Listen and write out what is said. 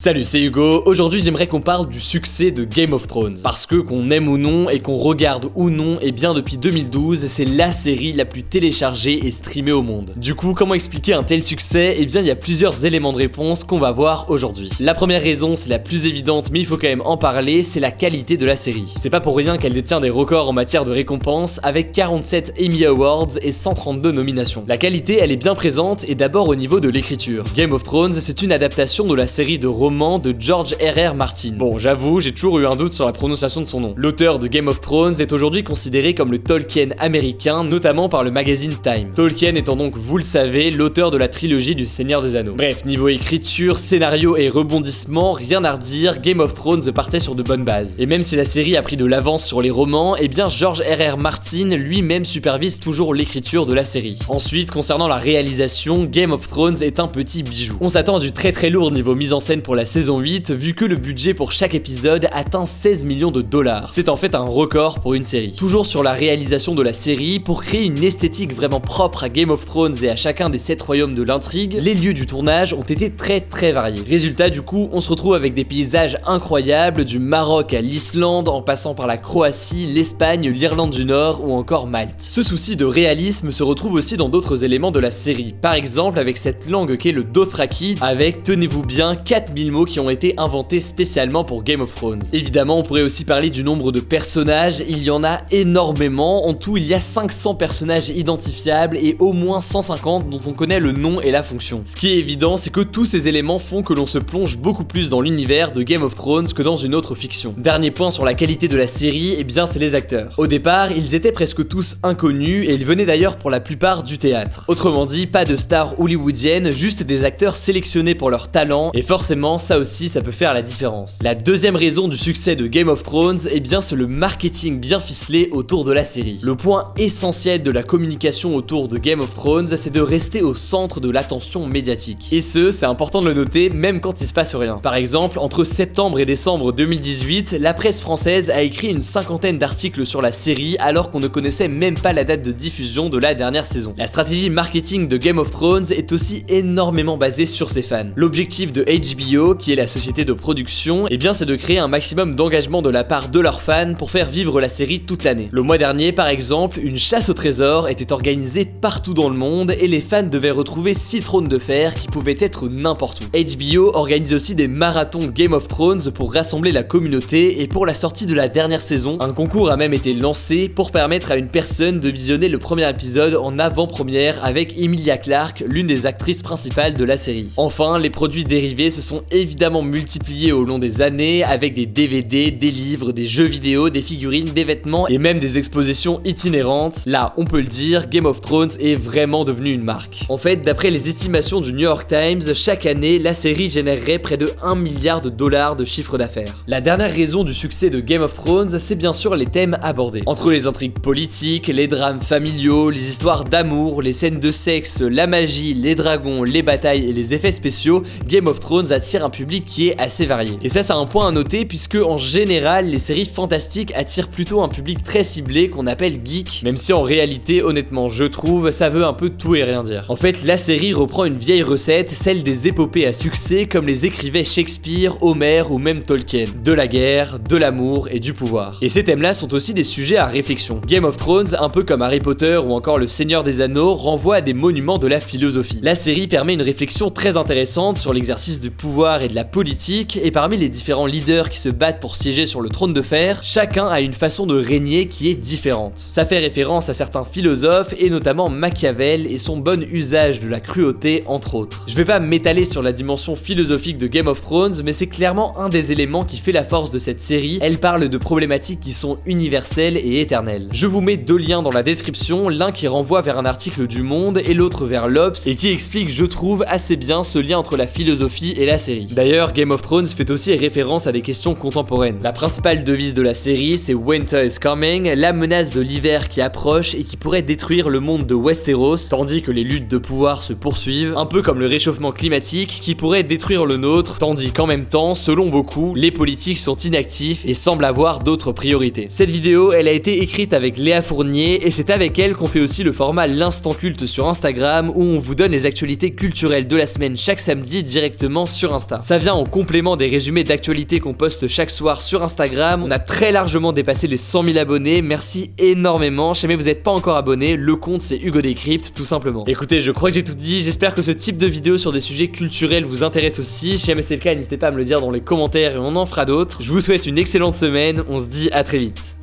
Salut, c'est Hugo. Aujourd'hui j'aimerais qu'on parle du succès de Game of Thrones. Parce que qu'on aime ou non et qu'on regarde ou non, et bien depuis 2012, c'est la série la plus téléchargée et streamée au monde. Du coup, comment expliquer un tel succès? Eh bien il y a plusieurs éléments de réponse qu'on va voir aujourd'hui. La première raison, c'est la plus évidente mais il faut quand même en parler, c'est la qualité de la série. C'est pas pour rien qu'elle détient des records en matière de récompenses avec 47 Emmy Awards et 132 nominations. La qualité elle est bien présente et d'abord au niveau de l'écriture. Game of Thrones c'est une adaptation de la série de romans de George R.R. Martin. Bon, j'avoue, j'ai toujours eu un doute sur la prononciation de son nom. L'auteur de Game of Thrones est aujourd'hui considéré comme le Tolkien américain, notamment par le magazine Time. Tolkien étant donc, vous le savez, l'auteur de la trilogie du Seigneur des Anneaux. Bref, niveau écriture, scénario et rebondissement, rien à redire, Game of Thrones partait sur de bonnes bases. Et même si la série a pris de l'avance sur les romans, eh bien George R.R. Martin lui-même supervise toujours l'écriture de la série. Ensuite, concernant la réalisation, Game of Thrones est un petit bijou. On s'attend à du très lourd niveau mise en scène pour la saison 8, vu que le budget pour chaque épisode atteint 16 millions de dollars. C'est en fait un record pour une série. Toujours sur la réalisation de la série, pour créer une esthétique vraiment propre à Game of Thrones et à chacun des 7 royaumes de l'intrigue, les lieux du tournage ont été très variés. Résultat du coup, on se retrouve avec des paysages incroyables, du Maroc à l'Islande, en passant par la Croatie, l'Espagne, l'Irlande du Nord ou encore Malte. Ce souci de réalisme se retrouve aussi dans d'autres éléments de la série, par exemple avec cette langue qu'est le Dothraki, avec, tenez-vous bien, 4000 mots qui ont été inventés spécialement pour Game of Thrones. Évidemment, on pourrait aussi parler du nombre de personnages, il y en a énormément, en tout il y a 500 personnages identifiables et au moins 150 dont on connaît le nom et la fonction. Ce qui est évident, c'est que tous ces éléments font que l'on se plonge beaucoup plus dans l'univers de Game of Thrones que dans une autre fiction. Dernier point sur la qualité de la série, eh bien c'est les acteurs. Au départ, ils étaient presque tous inconnus et ils venaient d'ailleurs pour la plupart du théâtre. Autrement dit, pas de stars hollywoodiennes, juste des acteurs sélectionnés pour leur talent, et forcément ça aussi ça peut faire la différence. La deuxième raison du succès de Game of Thrones, eh bien c'est le marketing bien ficelé autour de la série. Le point essentiel de la communication autour de Game of Thrones, c'est de rester au centre de l'attention médiatique. Et c'est important de le noter même quand il se passe rien. Par exemple, entre septembre et décembre 2018, la presse française a écrit une 50aine d'articles sur la série alors qu'on ne connaissait même pas la date de diffusion de la dernière saison. La stratégie marketing de Game of Thrones est aussi énormément basée sur ses fans. L'objectif de HBO, qui est la société de production, eh bien c'est de créer un maximum d'engagement de la part de leurs fans pour faire vivre la série toute l'année. Le mois dernier par exemple, une chasse au trésor était organisée partout dans le monde et les fans devaient retrouver 6 trônes de fer qui pouvaient être n'importe où. HBO organise aussi des marathons Game of Thrones pour rassembler la communauté et pour la sortie de la dernière saison, un concours a même été lancé pour permettre à une personne de visionner le premier épisode en avant-première avec Emilia Clarke, l'une des actrices principales de la série. Enfin, les produits dérivés se sont évidemment multipliés au long des années avec des DVD, des livres, des jeux vidéo, des figurines, des vêtements et même des expositions itinérantes. Là, on peut le dire, Game of Thrones est vraiment devenu une marque. En fait, d'après les estimations du New York Times, chaque année, la série générerait près de 1 milliard de dollars de chiffre d'affaires. La dernière raison du succès de Game of Thrones, c'est bien sûr les thèmes abordés. Entre les intrigues politiques, les drames familiaux, les histoires d'amour, les scènes de sexe, la magie, les dragons, les batailles et les effets spéciaux, Game of Thrones attire un public qui est assez varié. Et ça c'est un point à noter puisque en général les séries fantastiques attirent plutôt un public très ciblé qu'on appelle geek, même si en réalité honnêtement je trouve ça veut un peu tout et rien dire. En fait la série reprend une vieille recette, celle des épopées à succès comme les écrivaient Shakespeare, Homer ou même Tolkien. De la guerre, de l'amour et du pouvoir. Et ces thèmes là sont aussi des sujets à réflexion. Game of Thrones, un peu comme Harry Potter ou encore le Seigneur des Anneaux, renvoie à des monuments de la philosophie. La série permet une réflexion très intéressante sur l'exercice du pouvoir et de la politique, et parmi les différents leaders qui se battent pour siéger sur le trône de fer, chacun a une façon de régner qui est différente. Ça fait référence à certains philosophes et notamment Machiavel et son bon usage de la cruauté entre autres. Je vais pas m'étaler sur la dimension philosophique de Game of Thrones, mais c'est clairement un des éléments qui fait la force de cette série. Elle parle de problématiques qui sont universelles et éternelles. Je vous mets 2 liens dans la description, l'un qui renvoie vers un article du Monde et l'autre vers l'Obs et qui explique, je trouve, assez bien ce lien entre la philosophie et la série. D'ailleurs, Game of Thrones fait aussi référence à des questions contemporaines. La principale devise de la série, c'est Winter is coming, la menace de l'hiver qui approche et qui pourrait détruire le monde de Westeros, tandis que les luttes de pouvoir se poursuivent, un peu comme le réchauffement climatique qui pourrait détruire le nôtre, tandis qu'en même temps, selon beaucoup, les politiques sont inactifs et semblent avoir d'autres priorités. Cette vidéo, elle a été écrite avec Léa Fournier et c'est avec elle qu'on fait aussi le format L'Instant Culte sur Instagram où on vous donne les actualités culturelles de la semaine chaque samedi directement sur Instagram. Insta. Ça vient en complément des résumés d'actualité qu'on poste chaque soir sur Instagram. On a très largement dépassé les 100 000 abonnés, merci énormément. Si jamais vous n'êtes pas encore abonné, le compte c'est Hugo Décrypte tout simplement. Écoutez, je crois que j'ai tout dit, j'espère que ce type de vidéo sur des sujets culturels vous intéresse aussi. Si jamais c'est le cas, n'hésitez pas à me le dire dans les commentaires et on en fera d'autres. Je vous souhaite une excellente semaine, on se dit à très vite.